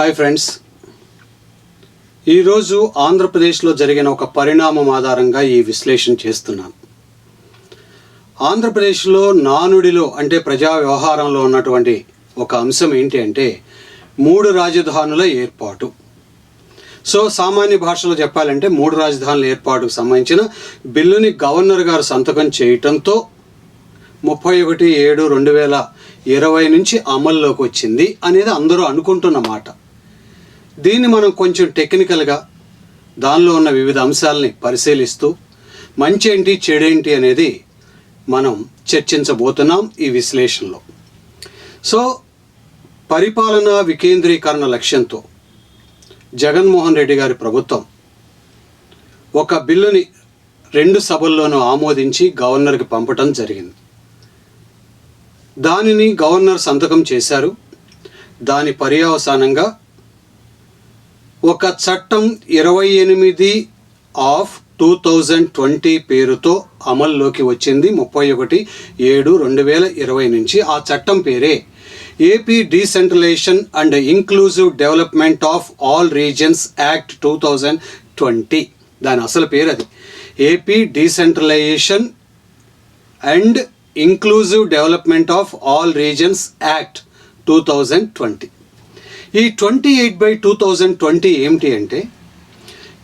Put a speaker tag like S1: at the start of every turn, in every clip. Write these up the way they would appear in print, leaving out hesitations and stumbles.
S1: Hi friends, ఈరోజు ఆంధ్రప్రదేశ్లో జరిగిన ఒక పరిణామం ఆధారంగా ఈ విశ్లేషణ చేస్తున్నాను. ఆంధ్రప్రదేశ్లో నానుడిలో అంటే ప్రజా వ్యవహారంలో ఉన్నటువంటి ఒక అంశం ఏంటి అంటే 3 రాజధానుల ఏర్పాటు. సామాన్య భాషలో చెప్పాలంటే 3 రాజధానుల ఏర్పాటుకు సంబంధించిన బిల్లుని గవర్నర్ గారు సంతకం చేయటంతో 31/7/2020 నుంచి అమల్లోకి వచ్చింది అనేది అందరూ అనుకుంటున్న మాట. దీన్ని మనం కొంచెం టెక్నికల్గా దానిలో ఉన్న వివిధ అంశాలని పరిశీలిస్తూ మంచి ఏంటి చెడేంటి అనేది మనం చర్చించబోతున్నాం ఈ విశ్లేషణలో. పరిపాలనా వికేంద్రీకరణ లక్ష్యంతో జగన్మోహన్ రెడ్డి గారి ప్రభుత్వం ఒక బిల్లుని 2 సభల్లోనూ ఆమోదించి గవర్నర్కి పంపటం జరిగింది. దానిని గవర్నర్ సంతకం చేశారు. దాని పర్యవసానంగా ఒక చట్టం 28/2020 పేరుతో అమల్లోకి వచ్చింది 31/7/2020 నుంచి. ఆ చట్టం పేరే AP decentralisation and inclusive development of all reasons act 2020. దాని అసలు పేరు అది, AP decentralisation and inclusive development of all reasons act 2020. ఈ 28/2020 ఏమిటి అంటే,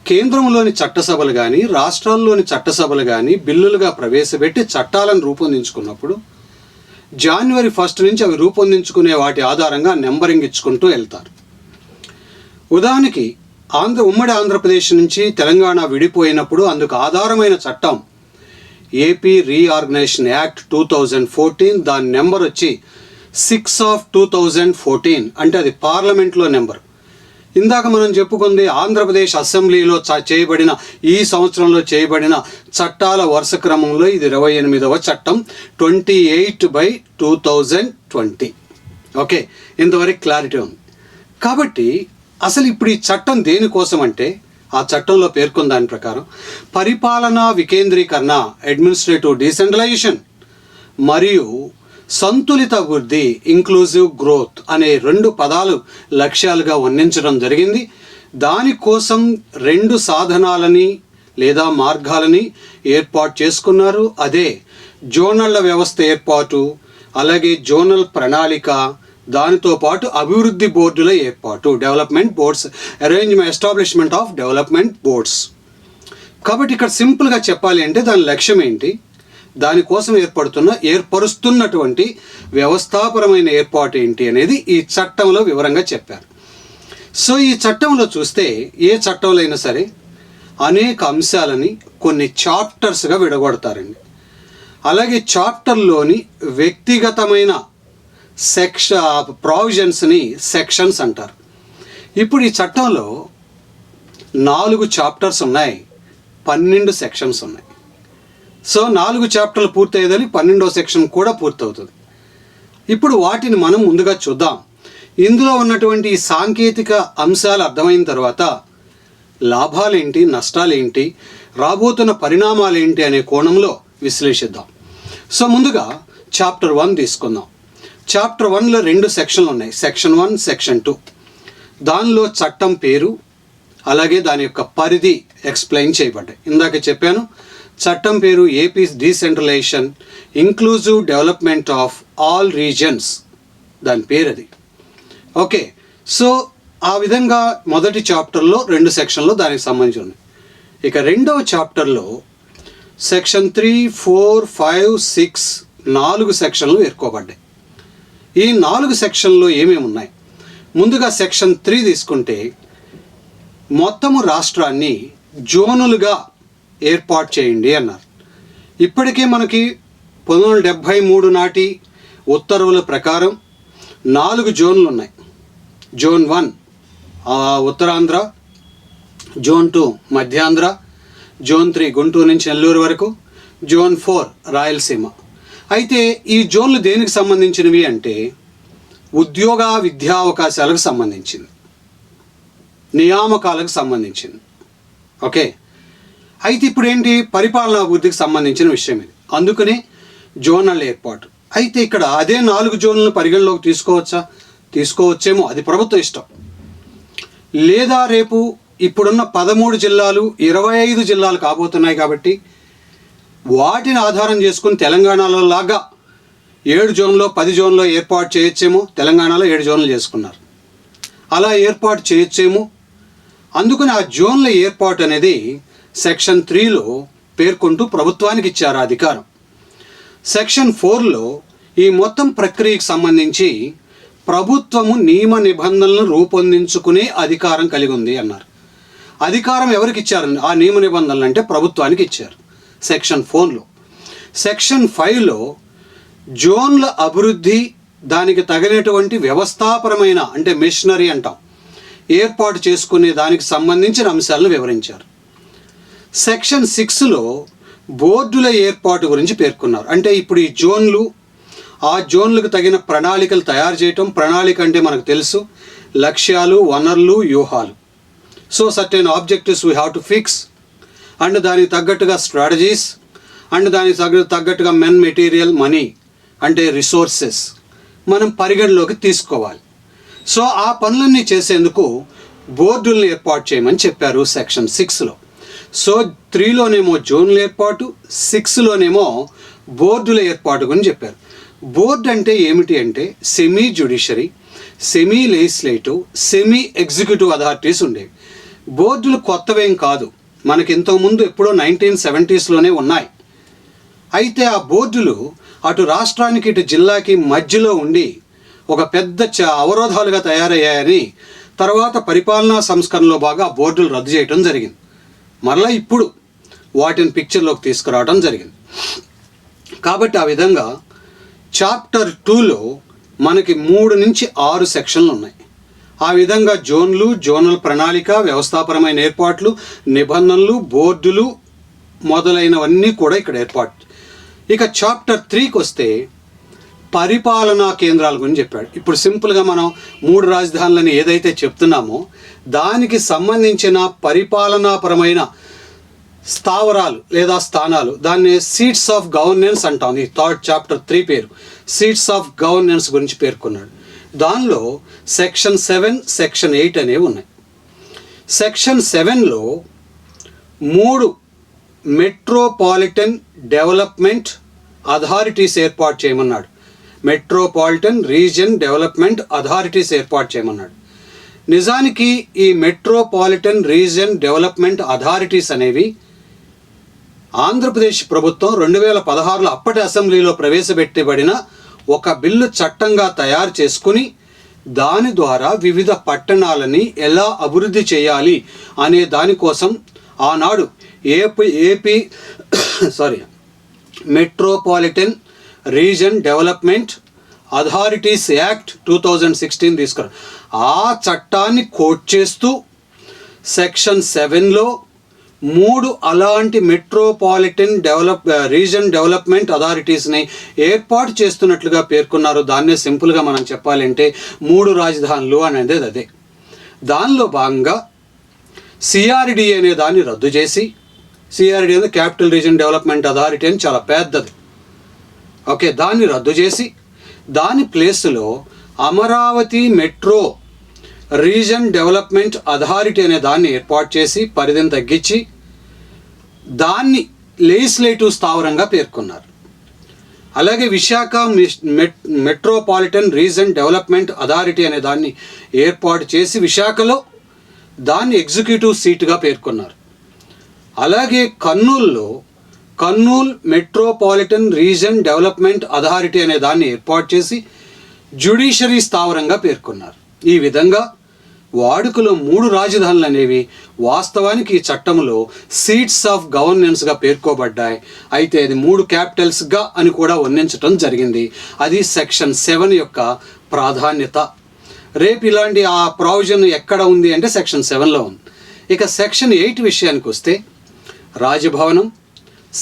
S1: కేంద్రంలోని చట్టసభలు కానీ రాష్ట్రాల్లోని చట్టసభలు కానీ బిల్లులుగా ప్రవేశపెట్టి చట్టాలను రూపొందించుకున్నప్పుడు January 1 నుంచి అవి రూపొందించుకునే వాటి ఆధారంగా నెంబరింగ్ ఇచ్చుకుంటూ వెళ్తారు. ఉదాహరణకి ఉమ్మడి ఆంధ్రప్రదేశ్ నుంచి తెలంగాణ విడిపోయినప్పుడు అందుకు ఆధారమైన చట్టం ఏపీ రీఆర్గనైజేషన్ యాక్ట్ 2014. దాని నెంబర్ వచ్చి 6/2014. అంటే అది పార్లమెంట్లో నెంబర్. ఇందాక మనం చెప్పుకుంది ఆంధ్రప్రదేశ్ అసెంబ్లీలో చేయబడిన ఈ సంవత్సరంలో చేయబడిన చట్టాల వరుస క్రమంలో ఇది 28వ చట్టం 28/2020. ఓకే, ఇంతవరకు క్లారిటీ ఉంది. కాబట్టి అసలు ఇప్పుడు ఈ చట్టం దేనికోసం అంటే, ఆ చట్టంలో పేర్కొన్న దాని ప్రకారం పరిపాలనా వికేంద్రీకరణ అడ్మినిస్ట్రేటివ్ డీసెంట్రలైజేషన్ మరియు సంతులిత అభివృద్ధి ఇంక్లూజివ్ గ్రోత్ అనే 2 పదాలు లక్ష్యాలుగా వర్ణించడం జరిగింది. దానికోసం 2 సాధనాలని లేదా మార్గాలని ఏర్పాటు చేసుకున్నారు. అదే జోనళ్ల వ్యవస్థ ఏర్పాటు, అలాగే జోనల్ ప్రణాళిక, దానితో పాటు అభివృద్ధి బోర్డుల ఏర్పాటు, development boards, establishment of development boards. కాబట్టి ఇక్కడ సింపుల్గా చెప్పాలి అంటే దాని లక్ష్యం ఏంటి, దానికోసం ఏర్పరుస్తున్నటువంటి వ్యవస్థాపరమైన ఏర్పాటు ఏంటి అనేది ఈ చట్టంలో వివరంగా చెప్పారు. ఈ చట్టంలో చూస్తే ఏ చట్టంలో అయినా సరే అనేక అంశాలని కొన్ని చాప్టర్స్గా విడగొడతారండి. అలాగే చాప్టర్లోని వ్యక్తిగతమైన ప్రావిజన్స్ని సెక్షన్స్ అంటారు. ఇప్పుడు ఈ చట్టంలో 4 చాప్టర్స్ ఉన్నాయి, 12 సెక్షన్స్ ఉన్నాయి. 4 చాప్టర్లు పూర్తయ్యేదని 12వ సెక్షన్ కూడా పూర్తవుతుంది. ఇప్పుడు వాటిని మనం ముందుగా చూద్దాం. ఇందులో ఉన్నటువంటి సాంకేతిక అంశాలు అర్థమైన తర్వాత లాభాలేంటి, నష్టాలేంటి, రాబోతున్న పరిణామాలు ఏంటి అనే కోణంలో విశ్లేషిద్దాం. ముందుగా చాప్టర్ 1 తీసుకుందాం. చాప్టర్ 1లో 2 సెక్షన్లు ఉన్నాయి, సెక్షన్ 1, సెక్షన్ 2. దానిలో చట్టం పేరు అలాగే దాని యొక్క పరిధి ఎక్స్ప్లెయిన్ చేయబడ్డాయి. ఇందాక చెప్పాను, చట్టం పేరు AP decentralisation inclusive development of all reasons, దాని పేరు అది. ఓకే, ఆ విధంగా మొదటి చాప్టర్లో 2 సెక్షన్లు దానికి సంబంధించి ఉన్నాయి. ఇక రెండవ చాప్టర్లో సెక్షన్ 3, 4, 5, 6 4 సెక్షన్లు ఏర్కోబడ్డాయి. ఈ 4 సెక్షన్లో ఏమేమి ఉన్నాయి? ముందుగా సెక్షన్ 3 తీసుకుంటే మొత్తము రాష్ట్రాన్ని జోనులుగా ఏర్పాటు చేయండి అన్నారు. ఇప్పటికే మనకి 1973 నాటి ఉత్తర్వుల ప్రకారం 4 జోన్లు ఉన్నాయి. Zone 1 Uttarandhra, zone 2 Madhyandhra, zone 3 Guntur నుంచి నెల్లూరు వరకు, జోన్ 4 రాయలసీమ. అయితే ఈ జోన్లు దేనికి సంబంధించినవి అంటే ఉద్యోగ విద్యా అవకాశాలకు సంబంధించింది, నియామకాలకు సంబంధించింది. ఓకే, అయితే ఇప్పుడు ఏంటి, పరిపాలనా అభివృద్ధికి సంబంధించిన విషయం ఇది. అందుకనే జోనల్ ఏర్పాటు. అయితే ఇక్కడ అదే 4 జోన్లను పరిగణలోకి తీసుకోవచ్చేమో, అది ప్రభుత్వ ఇష్టం. లేదా రేపు ఇప్పుడున్న 13 జిల్లాలు 25 జిల్లాలు కాబోతున్నాయి కాబట్టి వాటిని ఆధారం చేసుకుని తెలంగాణలో లాగా 7 జోన్లో 10 జోన్లో ఏర్పాటు చేయొచ్చేమో. తెలంగాణలో 7 జోన్లు చేసుకున్నారు, అలా ఏర్పాటు చేయొచ్చేమో. అందుకని ఆ జోన్ల ఏర్పాటు అనేది సెక్షన్ 3లో పేర్కొంటూ ప్రభుత్వానికి ఇచ్చారు అధికారం. సెక్షన్ 4లో ఈ మొత్తం ప్రక్రియకు సంబంధించి ప్రభుత్వము నియమ నిబంధనలను రూపొందించుకునే అధికారం కలిగి ఉంది అన్నారు. అధికారం ఎవరికి ఇచ్చారు? ఆ నియమ నిబంధనలు అంటే ప్రభుత్వానికి ఇచ్చారు సెక్షన్ 4లో. సెక్షన్ 5లో జోన్ల అభివృద్ధి, దానికి తగినటువంటి వ్యవస్థాపరమైన అంటే మిషనరీ అంటాం, ఏర్పాటు చేసుకునే దానికి సంబంధించిన అంశాలను వివరించారు. సెక్షన్ 6లో బోర్డుల ఏర్పాటు గురించి పేర్కొన్నారు. అంటే ఇప్పుడు ఈ జోన్లు, ఆ జోన్లకు తగిన ప్రణాళికలు తయారు చేయటం. ప్రణాళిక అంటే మనకు తెలుసు, లక్ష్యాలు, వనరులు, వ్యూహాలు. So certain objectives we have to fix, and దానికి తగ్గట్టుగా స్ట్రాటజీస్, అండ్ దానికి తగ్గట్టుగా మెన్, మెటీరియల్, మనీ అంటే రిసోర్సెస్ మనం పరిగణలోకి తీసుకోవాలి. సో ఆ పనులన్నీ చేసేందుకు బోర్డులను ఏర్పాటు చేయమని చెప్పారు సెక్షన్ 6లో. సో 3లోనేమో జోన్ల ఏర్పాటు, 6లోనేమో బోర్డుల ఏర్పాటు గురించి చెప్పారు. బోర్డు అంటే ఏమిటి అంటే semi judiciary, semi legislative, semi executive authorities ఉండేవి. బోర్డులు కొత్తవేం కాదు, మనకి ఇంతకుముందు ఎప్పుడో 1970sలోనే ఉన్నాయి. అయితే ఆ బోర్డులు అటు రాష్ట్రానికి ఇటు జిల్లాకి మధ్యలో ఉండి ఒక పెద్ద అవరోధాలుగా తయారయ్యాయని తర్వాత పరిపాలనా సంస్కరణలో బాగా ఆ బోర్డులు రద్దు చేయడం జరిగింది. మరలా ఇప్పుడు వాటిని పిక్చర్లోకి తీసుకురావడం జరిగింది. కాబట్టి ఆ విధంగా చాప్టర్ 2లో మనకి 3 నుంచి 6 సెక్షన్లు ఉన్నాయి. ఆ విధంగా జోన్లు, జోనల్ ప్రణాళిక, వ్యవస్థాపరమైన ఏర్పాట్లు, నిబంధనలు, బోర్డులు మొదలైనవన్నీ కూడా ఇక్కడ ఏర్పాటు. ఇక చాప్టర్ 3కి వస్తే పరిపాలనా కేంద్రాల గురించి చెప్పాడు. ఇప్పుడు సింపుల్గా మనం 3 రాజధానులని ఏదైతే చెప్తున్నామో దానికి సంబంధించిన పరిపాలనాపరమైన స్థావరాలు లేదా స్థానాలు, దాన్ని సీట్స్ ఆఫ్ గవర్నెన్స్ అంటాం. ఈ 3rd చాప్టర్ 3 పేరు సీట్స్ ఆఫ్ గవర్నెన్స్ గురించి పేర్కొన్నాడు. దానిలో సెక్షన్ 7, సెక్షన్ 8 అనేవి ఉన్నాయి. సెక్షన్ 7లో 3 మెట్రోపాలిటన్ డెవలప్మెంట్ అథారిటీస్ ఏర్పాటు చేయమన్నాడు. మెట్రోపాలిటన్ రీజియన్ డెవలప్మెంట్ అథారిటీస్ ఏర్పాటు చేయమన్నాడు. నిజానికి ఈ మెట్రోపాలిటన్ రీజియన్ డెవలప్మెంట్ అథారిటీస్ అనేవి ఆంధ్రప్రదేశ్ ప్రభుత్వం 2016లో అప్పటి అసెంబ్లీలో ప్రవేశపెట్టబడిన ఒక బిల్లు చట్టంగా తయారు చేసుకుని దాని ద్వారా వివిధ పట్టణాలని ఎలా అభివృద్ధి చేయాలి అనే దానికోసం ఆనాడు AP metropolitan reason development authorities act 2016 తీసుకున్నారు. ఆ చట్టాన్ని కోట్ చేస్తూ సెక్షన్ 7లో 3 అలాంటి మెట్రోపాలిటన్ రీజన్ డెవలప్మెంట్ అథారిటీస్ని ఏర్పాటు చేస్తున్నట్లుగా పేర్కొన్నారు. దాన్నే సింపుల్గా మనం చెప్పాలంటే 3 రాజధానులు అనేది అదే. దానిలో భాగంగా సిఆర్డిఏ అనే దాన్ని రద్దు చేసి, సిఆర్డిఏ అనేది క్యాపిటల్ రీజన్ డెవలప్మెంట్ అథారిటీ అని చాలా పెద్దది. ఓకే, దాన్ని రద్దు చేసి దాని ప్లేస్లో Amaravati metro reason development authority అనే దాన్ని ఏర్పాటు చేసి పరిధిని తగ్గించి దాన్ని లెజిస్లేటివ్ స్థావరంగా పేర్కొన్నారు. అలాగే Visakha metropolitan reason development authority అనే దాన్ని ఏర్పాటు చేసి విశాఖలో దాన్ని ఎగ్జిక్యూటివ్ సీటుగా పేర్కొన్నారు. అలాగే కర్నూలులో Kurnool metropolitan reason development authority అనే దాన్ని ఏర్పాటు చేసి జ్యుడిషరీ స్థావరంగా పేర్కొన్నారు. ఈ విధంగా వాడుకలో 3 రాజధానులు అనేవి వాస్తవానికి ఈ చట్టంలో సీట్స్ ఆఫ్ గవర్నెన్స్గా పేర్కోబడ్డాయి. అయితే అది 3 క్యాపిటల్స్గా అని కూడా వర్ణించడం జరిగింది. అది సెక్షన్ 7 యొక్క ప్రాధాన్యత. రేపు ఇలాంటి ఆ ప్రావిజన్ ఎక్కడ ఉంది అంటే సెక్షన్ 7లో ఉంది. ఇక సెక్షన్ 8 విషయానికి వస్తే రాజభవనం,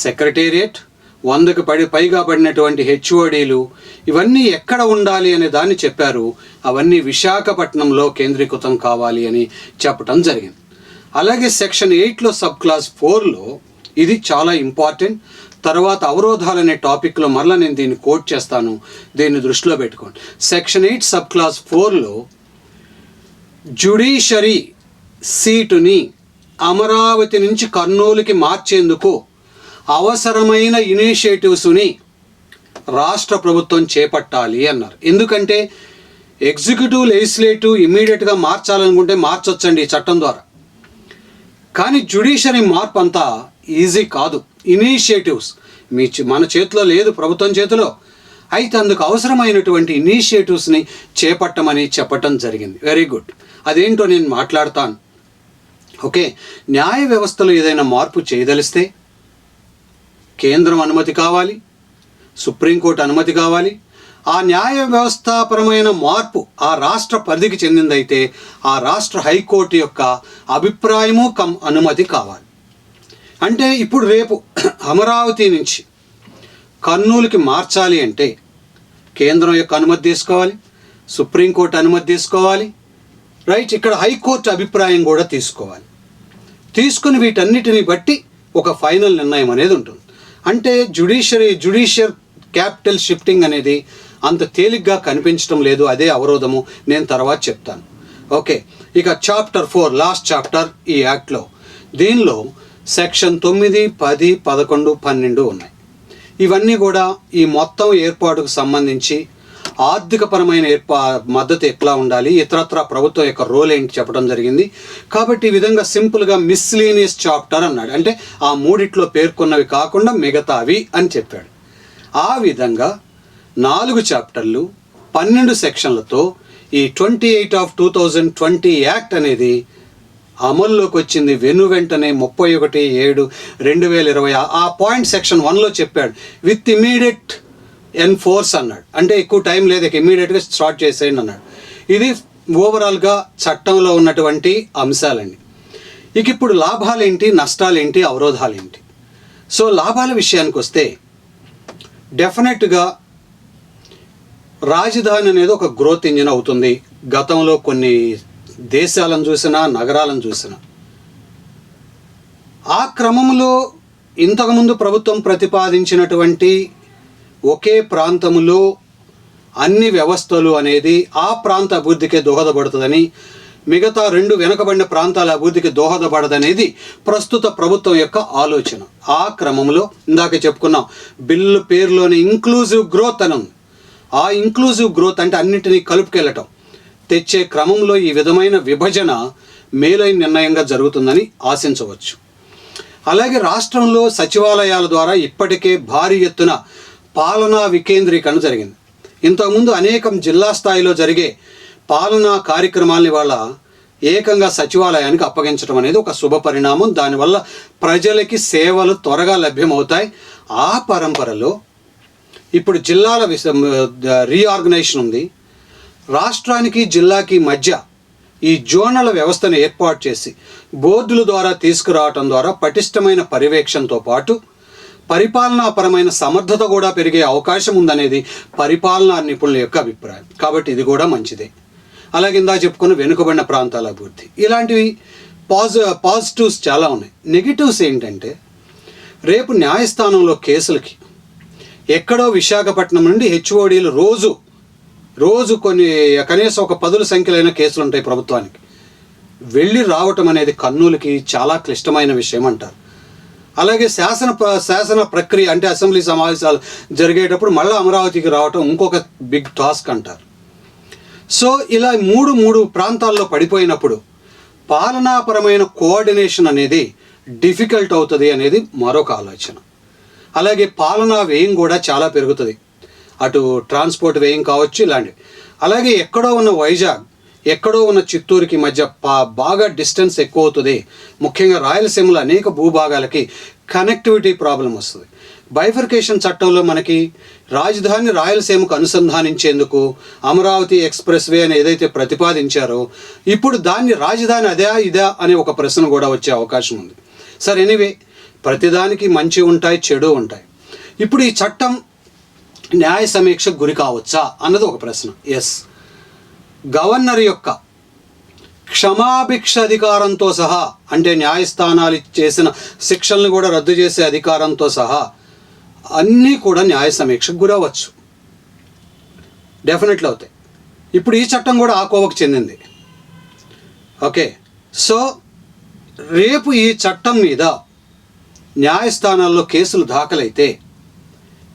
S1: సెక్రటేరియట్, 100కి పైగా పడినటువంటి హెచ్ఓడీలు ఇవన్నీ ఎక్కడ ఉండాలి అనే దాన్ని చెప్పారు. అవన్నీ విశాఖపట్నంలో కేంద్రీకృతం కావాలి అని చెప్పడం జరిగింది. అలాగే సెక్షన్ 8లో సబ్ క్లాస్ 4లో ఇది చాలా ఇంపార్టెంట్. తర్వాత అవరోధాలు అనే టాపిక్లో మరలా నేను దీన్ని కోట్ చేస్తాను, దీన్ని దృష్టిలో పెట్టుకోండి. సెక్షన్ 8 సబ్ క్లాస్ 4లో జ్యుడిషరీ సీటుని అమరావతి నుంచి కర్నూలుకి మార్చేందుకు అవసరమైన ఇనిషియేటివ్స్ని రాష్ట్ర ప్రభుత్వం చేపట్టాలి అన్నారు. ఎందుకంటే ఎగ్జిక్యూటివ్ లెజిస్లేటివ్ ఇమ్మీడియట్గా మార్చాలనుకుంటే మార్చొచ్చండి ఈ చట్టం ద్వారా. కానీ జ్యుడిషియరీ మార్పు అంతా ఈజీ కాదు. ఇనిషియేటివ్స్ మన చేతిలో లేదు, ప్రభుత్వం చేతిలో. అయితే అందుకు అవసరమైనటువంటి ఇనిషియేటివ్స్ని చేపట్టమని చెప్పటం జరిగింది. Very good. అదేంటో నేను మాట్లాడతాను. ఓకే, న్యాయ వ్యవస్థలో ఏదైనా మార్పు చేయదలిస్తే కేంద్రం అనుమతి కావాలి, సుప్రీంకోర్టు అనుమతి కావాలి. ఆ న్యాయ వ్యవస్థాపరమైన మార్పు ఆ రాష్ట్ర పరిధికి చెందిందైతే ఆ రాష్ట్ర హైకోర్టు యొక్క అభిప్రాయము అనుమతి కావాలి. అంటే ఇప్పుడు రేపు అమరావతి నుంచి కర్నూలుకి మార్చాలి అంటే కేంద్రం యొక్క అనుమతి తీసుకోవాలి, సుప్రీంకోర్టు అనుమతి తీసుకోవాలి, రైట్. ఇక్కడ హైకోర్టు అభిప్రాయం కూడా తీసుకోవాలి. తీసుకుని వీటన్నిటిని బట్టి ఒక ఫైనల్ నిర్ణయం అనేది ఉంటుంది. అంటే జ్యుడిషియర్ క్యాపిటల్ షిఫ్టింగ్ అనేది అంత తేలిగ్గా కనిపించడం లేదు. అదే అవరోధము, నేను తర్వాత చెప్తాను. ఓకే, ఇక చాప్టర్ 4 లాస్ట్ చాప్టర్ ఈ యాక్ట్లో. దీనిలో సెక్షన్ 9, 10, 11, 12 ఉన్నాయి. ఇవన్నీ కూడా ఈ మొత్తం ఏర్పాటుకు సంబంధించి ఆర్థికపరమైన మద్దతు ఎట్లా ఉండాలి, ఇతరత్ర ప్రభుత్వం యొక్క రోల్ ఏంటి చెప్పడం జరిగింది. కాబట్టి ఈ విధంగా సింపుల్గా మిస్లీనియస్ చాప్టర్ అన్నాడు. అంటే ఆ మూడిట్లో పేర్కొన్నవి కాకుండా మిగతావి అని చెప్పాడు. ఆ విధంగా 4 చాప్టర్లు 12 సెక్షన్లతో ఈ 28/2020 యాక్ట్ అనేది అమల్లోకి వచ్చింది. వెంటనే 31/7/2020 ఆ పాయింట్ సెక్షన్ 1లో చెప్పాడు విత్ ఇమీడియట్ ఎన్ఫోర్స్ అన్నాడు. అంటే ఎక్కువ టైం లేదు, ఇమీడియట్గా స్టార్ట్ చేసేయండి అన్నాడు. ఇది ఓవరాల్గా చట్టంలో ఉన్నటువంటి అంశాలండి. ఇక ఇప్పుడు లాభాలేంటి, నష్టాలేంటి, అవరోధాలేంటి. సో లాభాల విషయానికి వస్తే డెఫినెట్గా రాజధాని అనేది ఒక గ్రోత్ ఇంజిన్ అవుతుంది. గతంలో కొన్ని దేశాలను చూసినా, నగరాలను చూసినా ఆ క్రమంలో ఇంతకుముందు ప్రభుత్వం ప్రతిపాదించినటువంటి ఒకే ప్రాంతంలో అన్ని వ్యవస్థలు అనేది ఆ ప్రాంత అభివృద్ధికే దోహదపడుతుందని, మిగతా 2 వెనుకబడిన ప్రాంతాల అభివృద్ధికి దోహదపడదనేది ప్రస్తుత ప్రభుత్వం యొక్క ఆలోచన. ఆ క్రమంలో ఇందాక చెప్పుకున్నాం బిల్లు పేరులోని ఇంక్లూజివ్ గ్రోత్ అని ఉంది. ఆ ఇంక్లూజివ్ గ్రోత్ అంటే అన్నిటినీ కలుపుకెళ్ళటం తెచ్చే క్రమంలో ఈ విధమైన విభజన మేలైన నిర్ణయంగా జరుగుతుందని ఆశించవచ్చు. అలాగే రాష్ట్రంలో సచివాలయాల ద్వారా ఇప్పటికే భారీ ఎత్తున పాలనా వికేంద్రీకరణ జరిగింది. ఇంతకుముందు అనేకం జిల్లా స్థాయిలో జరిగే పాలనా కార్యక్రమాలని వాళ్ళ ఏకంగా సచివాలయానికి అప్పగించడం అనేది ఒక శుభ పరిణామం. దానివల్ల ప్రజలకి సేవలు త్వరగా లభ్యమవుతాయి. ఆ పరంపరలో ఇప్పుడు జిల్లాల రీఆర్గనైజేషన్ ఉంది. రాష్ట్రానికి జిల్లాకి మధ్య ఈ జోనల్ వ్యవస్థను ఏర్పాటు చేసి బోర్డుల ద్వారా తీసుకురావటం ద్వారా పటిష్టమైన పర్యవేక్షణతో పాటు పరిపాలనాపరమైన సమర్థత కూడా పెరిగే అవకాశం ఉందనేది పరిపాలనా నిపుణుల యొక్క అభిప్రాయం. కాబట్టి ఇది కూడా మంచిదే. అలాగే ఇందా చెప్పుకున్న వెనుకబడిన ప్రాంతాల అభివృద్ధి, ఇలాంటివి పాజిటివ్స్ చాలా ఉన్నాయి. నెగిటివ్స్ ఏంటంటే రేపు న్యాయస్థానంలో కేసులకి ఎక్కడో విశాఖపట్నం నుండి హెచ్ఓడీలు రోజు కొన్ని కనీసం ఒక 10 సంఖ్యలైన కేసులు ఉంటాయి ప్రభుత్వానికి. వెళ్ళి రావటం అనేది కర్నూలుకి చాలా క్లిష్టమైన విషయం అంటారు. అలాగే శాసన ప్రక్రియ అంటే అసెంబ్లీ సమావేశాలు జరిగేటప్పుడు మళ్ళీ అమరావతికి రావటం ఇంకొక బిగ్ టాస్క్ అంటారు. సో ఇలా మూడు ప్రాంతాల్లో పడిపోయినప్పుడు పాలనాపరమైన కోఆర్డినేషన్ అనేది డిఫికల్ట్ అవుతుంది అనేది మరొక ఆలోచన. అలాగే పాలనా వ్యయం కూడా చాలా పెరుగుతుంది. అటు ట్రాన్స్పోర్ట్ వ్యయం కావచ్చు ఇలాంటివి. అలాగే ఎక్కడో ఉన్న వైజాగ్, ఎక్కడో ఉన్న చిత్తూరుకి మధ్య బాగా డిస్టెన్స్ ఎక్కువ అవుతుంది. ముఖ్యంగా రాయలసీమలో అనేక భూభాగాలకి కనెక్టివిటీ ప్రాబ్లం వస్తుంది. బైఫర్కేషన్ చట్టంలో మనకి రాజధాని రాయలసీమకు అనుసంధానించేందుకు అమరావతి ఎక్స్ప్రెస్ వే అని ఏదైతే ప్రతిపాదించారో ఇప్పుడు దాన్ని రాజధాని అదే ఇదా అనే ఒక ప్రశ్న కూడా వచ్చే అవకాశం ఉంది. సరే, ఎనీవే ప్రతిదానికి మంచి ఉంటాయి, చెడు ఉంటాయి. ఇప్పుడు ఈ చట్టం న్యాయ సమీక్షకు గురి కావచ్చా అన్నది ఒక ప్రశ్న. ఎస్, గవర్నర్ యొక్క క్షమాభిక్ష అధికారంతో సహా, అంటే న్యాయస్థానాలు చేసిన శిక్షలను కూడా రద్దు చేసే అధికారంతో సహా అన్నీ కూడా న్యాయ సమీక్షకు గురవచ్చు. డెఫినెట్లీ అవుతాయి. ఇప్పుడు ఈ చట్టం కూడా ఆ కోవకు చెందింది. ఓకే, సో రేపు ఈ చట్టం మీద న్యాయస్థానాల్లో కేసులు దాఖలైతే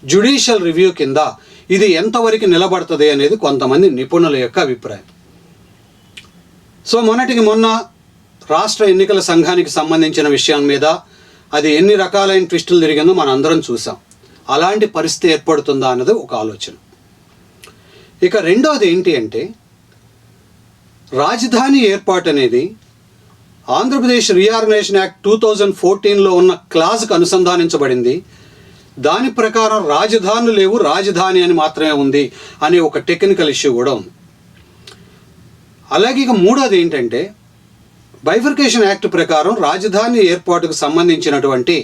S1: జ్యుడిషియల్ రివ్యూ కింద ఇది ఎంతవరకు నిలబడుతుంది అనేది కొంతమంది నిపుణుల యొక్క అభిప్రాయం. సో మొన్నటికి మొన్న రాష్ట్ర ఎన్నికల సంఘానికి సంబంధించిన విషయం మీద అది ఎన్ని రకాలైన ట్విస్టులు తిరిగిందో మనం అందరం చూసాం. అలాంటి పరిస్థితి ఏర్పడుతుందా అన్నది ఒక ఆలోచన. ఇక రెండోది ఏంటి అంటే, రాజధాని ఏర్పాటు అనేది ఆంధ్రప్రదేశ్ రీఆర్గనైజేషన్ యాక్ట్ 2014లో ఉన్న క్లాజ్కి అనుసంధానించబడింది. దాని ప్రకారం రాజధానులు లేవు, రాజధాని అని మాత్రమే ఉంది అనే ఒక టెక్నికల్ ఇష్యూ కూడా ఉంది. అలాగే ఇక మూడోది ఏంటంటే, బైఫర్కేషన్ యాక్ట్ ప్రకారం రాజధాని ఏర్పాటుకు సంబంధించినటువంటి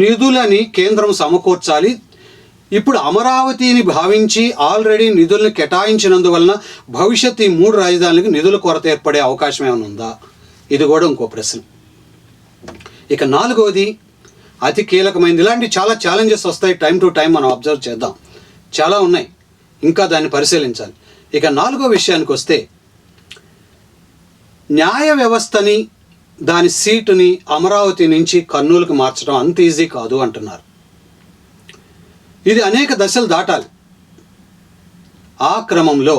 S1: నిధులని కేంద్రం సమకూర్చాలి. ఇప్పుడు అమరావతిని భావించి ఆల్రెడీ నిధులను కేటాయించినందువలన భవిష్యత్తు ఈ 3 రాజధానులకు నిధుల కొరత ఏర్పడే అవకాశం ఏమైనా ఉందా? ఇది కూడా ఇంకో ప్రశ్న. ఇక నాలుగవది అతి కీలకమైనది. ఇలాంటి చాలా ఛాలెంజెస్ వస్తాయి, టైం టు టైం మనం అబ్జర్వ్ చేద్దాం, చాలా ఉన్నాయి, ఇంకా దాన్ని పరిశీలించాలి. ఇక నాలుగో విషయానికి వస్తే, న్యాయ వ్యవస్థని దాని సీటుని అమరావతి నుంచి కర్నూలుకు మార్చడం అంత ఈజీ కాదు అంటున్నారు. ఇది అనేక దశలు దాటాలి. ఆ క్రమంలో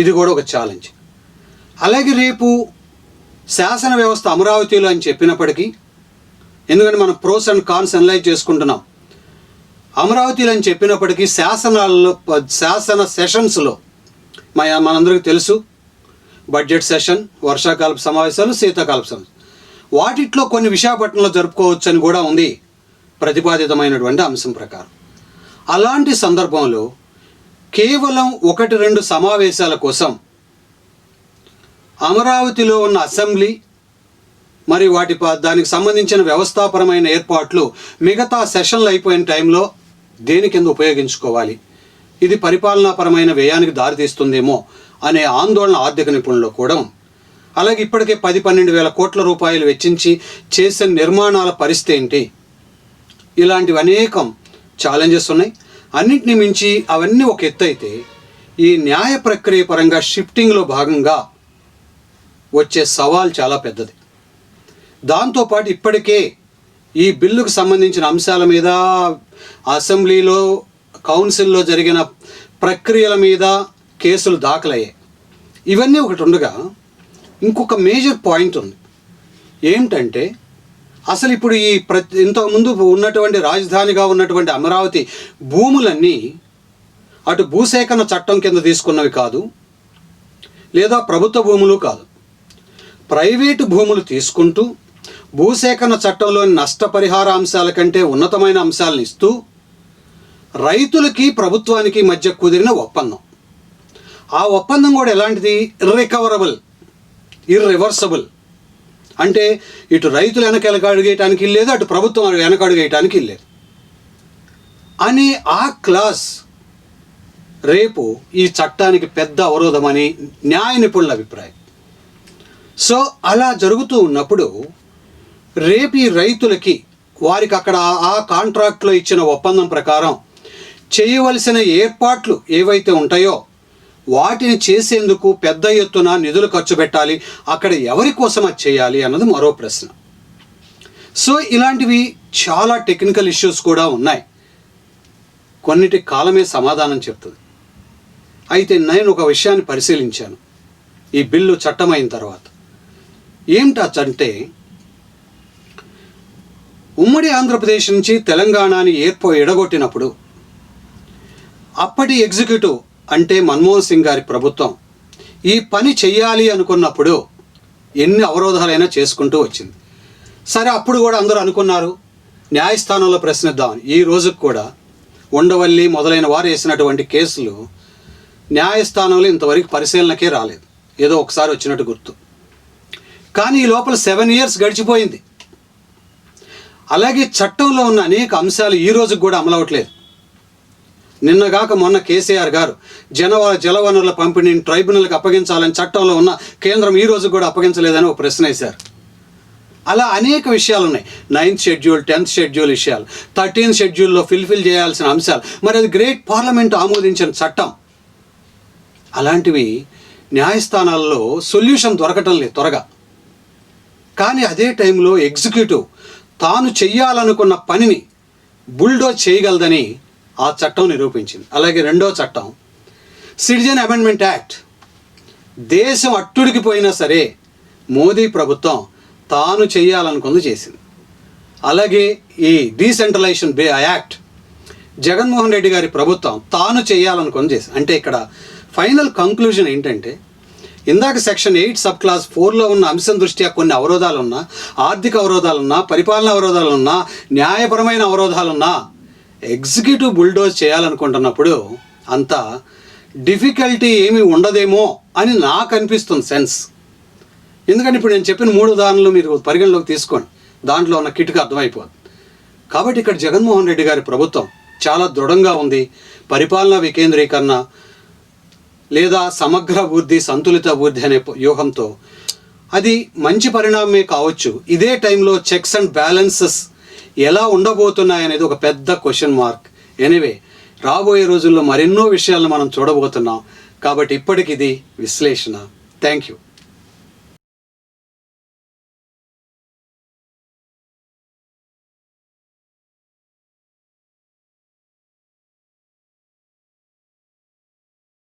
S1: ఇది కూడా ఒక ఛాలెంజ్. అలాగే రేపు శాసన వ్యవస్థ అమరావతిలో అని చెప్పినప్పటికీ, ఎందుకంటే మనం ప్రోస్ అండ్ కాన్స్ అనలైజ్ చేసుకుంటున్నాం, అమరావతిలో అని చెప్పినప్పటికీ శాసన సెషన్స్లో మనందరికీ తెలుసు, బడ్జెట్ సెషన్, వర్షాకాలపు సమావేశాలు, శీతాకాలపు సమావేశాలు, వాటిట్లో కొన్ని విశాఖపట్నంలో జరుపుకోవచ్చు అని కూడా ఉంది ప్రతిపాదితమైనటువంటి అంశం ప్రకారం. అలాంటి సందర్భంలో కేవలం 1-2 సమావేశాల కోసం అమరావతిలో ఉన్న అసెంబ్లీ మరి దానికి సంబంధించిన వ్యవస్థాపరమైన ఏర్పాట్లు మిగతా సెషన్లు అయిపోయిన టైంలో దేని కింద ఉపయోగించుకోవాలి, ఇది పరిపాలనాపరమైన వ్యయానికి దారితీస్తుందేమో అనే ఆందోళన ఆర్థిక నిపుణుల్లో కూడా ఉంది. అలాగే ఇప్పటికే 10-12 వేల కోట్ల రూపాయలు వెచ్చించి చేసిన నిర్మాణాల పరిస్థితి ఏంటి? ఇలాంటివి అనేకం ఛాలెంజెస్ ఉన్నాయి. అన్నింటినీ మించి అవన్నీ ఒక ఎత్తు అయితే, ఈ న్యాయ ప్రక్రియ పరంగా షిఫ్టింగ్లో భాగంగా వచ్చే సవాల్ చాలా పెద్దది. దాంతోపాటు ఇప్పటికే ఈ బిల్లుకు సంబంధించిన అంశాల మీద అసెంబ్లీలో, కౌన్సిల్లో జరిగిన ప్రక్రియల మీద కేసులు దాఖలయ్యాయి. ఇవన్నీ ఒకటి ఉండగా ఇంకొక మేజర్ పాయింట్ ఉంది. ఏమిటంటే, అసలు ఇప్పుడు ఈ ఇంతకుముందు ఉన్నటువంటి రాజధానిగా ఉన్నటువంటి అమరావతి భూములన్నీ అటు భూసేకరణ చట్టం కింద తీసుకున్నవి కాదు, లేదా ప్రభుత్వ భూములు కాదు, ప్రైవేటు భూములు తీసుకుంటూ భూసేకరణ చట్టంలోని నష్టపరిహార అంశాల కంటే ఉన్నతమైన అంశాలను ఇస్తూ రైతులకి ప్రభుత్వానికి మధ్య కుదిరిన ఒప్పందం. ఆ ఒప్పందం కూడా ఎలాంటిది? ఇర్రివర్సబుల్. అంటే ఇటు రైతులు వెనకడుగేయటానికి లేదు, అటు ప్రభుత్వం వెనకడుగేయటానికి లేదు అని ఆ క్లాస్ రేపు ఈ చట్టానికి పెద్ద అవరోధమని న్యాయ నిపుణుల అభిప్రాయం. సో అలా జరుగుతూ ఉన్నప్పుడు రేపు ఈ రైతులకి వారికి అక్కడ ఆ కాంట్రాక్ట్లో ఇచ్చిన ఒప్పందం ప్రకారం చేయవలసిన ఏర్పాట్లు ఏవైతే ఉంటాయో వాటిని చేసేందుకు పెద్ద ఎత్తున నిధులు ఖర్చు పెట్టాలి. అక్కడ ఎవరి కోసం అది చేయాలి అన్నది మరో ప్రశ్న. సో ఇలాంటివి చాలా టెక్నికల్ ఇష్యూస్ కూడా ఉన్నాయి. కొన్నిటి కాలమే సమాధానం చెప్తుంది. అయితే నేను ఒక విషయాన్ని పరిశీలించాను ఈ బిల్లు చట్టమైన తర్వాత. ఏమిటంటే, ఉమ్మడి ఆంధ్రప్రదేశ్ నుంచి తెలంగాణని ఎడగొట్టినప్పుడు అప్పటి ఎగ్జిక్యూటివ్ అంటే మన్మోహన్ సింగ్ గారి ప్రభుత్వం ఈ పని చెయ్యాలి అనుకున్నప్పుడు ఎన్ని అవరోధాలైనా చేసుకుంటూ వచ్చింది. సరే, అప్పుడు కూడా అందరూ అనుకున్నారు న్యాయస్థానంలో ప్రశ్నిద్దామని. ఈ రోజుకు కూడా ఉండవల్లి మొదలైన వారు వేసినటువంటి కేసులు న్యాయస్థానంలో ఇంతవరకు పరిశీలనకే రాలేదు. ఏదో ఒకసారి వచ్చినట్టు గుర్తు. కానీ ఈ లోపల 7 years గడిచిపోయింది. అలాగే చట్టంలో ఉన్న అనేక అంశాలు ఈ రోజుకు కూడా అమలవట్లేదు. నిన్నగాక మొన్న కేసీఆర్ గారు జలవనరుల పంపిణీని ట్రైబ్యునల్కి అప్పగించాలని చట్టంలో ఉన్న కేంద్రం ఈ రోజు కూడా అప్పగించలేదని ఒక ప్రశ్న వేశారు. అలా అనేక విషయాలు ఉన్నాయి. 9th షెడ్యూల్, 10th షెడ్యూల్ విషయాలు, 13th షెడ్యూల్లో ఫిల్ఫిల్ చేయాల్సిన అంశాలు. మరి అది గ్రేట్ పార్లమెంట్ ఆమోదించిన చట్టం. అలాంటివి న్యాయస్థానాల్లో సొల్యూషన్ దొరకటం లేదు త్వరగా. కానీ అదే టైంలో ఎగ్జిక్యూటివ్ తాను చెయ్యాలనుకున్న పనిని బుల్డోజ్ చేయగలదని ఆ చట్టం నిరూపించింది. అలాగే రెండో చట్టం సిటిజన్ అమెండ్మెంట్ యాక్ట్. దేశం అట్టుడికి పోయినా సరే మోదీ ప్రభుత్వం తాను చేయాలనుకుంది చేసింది. అలాగే ఈ డీసెంట్రలైజేషన్ యాక్ట్ జగన్మోహన్ రెడ్డి గారి ప్రభుత్వం తాను చేయాలనుకుంది చేసింది. అంటే ఇక్కడ ఫైనల్ కంక్లూజన్ ఏంటంటే, ఇందాక సెక్షన్ 8 సబ్ క్లాస్ 4లో ఉన్న అంశం దృష్ట్యా కొన్ని అవరోధాలున్నా, ఆర్థిక అవరోధాలున్నా, పరిపాలనా అవరోధాలున్నా, న్యాయపరమైన అవరోధాలున్నా ఎగ్జిక్యూటివ్ బుల్డోజ్ చేయాలనుకుంటున్నప్పుడు అంత డిఫికల్టీ ఏమీ ఉండదేమో అని నాకు అనిపిస్తుంది సెన్స్. ఎందుకంటే ఇప్పుడు నేను చెప్పిన 3 ఉదాహరణలు మీరు పరిగణలోకి తీసుకోండి, దాంట్లో ఉన్న కిటుకు అర్థమైపోతుంది. కాబట్టి ఇక్కడ జగన్మోహన్ రెడ్డి గారి ప్రభుత్వం చాలా దృఢంగా ఉంది. పరిపాలనా వికేంద్రీకరణ లేదా సమగ్ర అభివృద్ధి, సంతులిత అభివృద్ధి అనే వ్యూహంతో అది మంచి పరిణామమే కావచ్చు. ఇదే టైంలో చెక్స్ అండ్ బ్యాలెన్సెస్ ఎలా ఉండబోతున్నాయనేది ఒక పెద్ద క్వశ్చన్ మార్క్. ఎనీవే, రాబోయే రోజుల్లో మరెన్నో విషయాలను మనం చూడబోతున్నాం. కాబట్టి ఇప్పటికిది విశ్లేషణ. Thank you.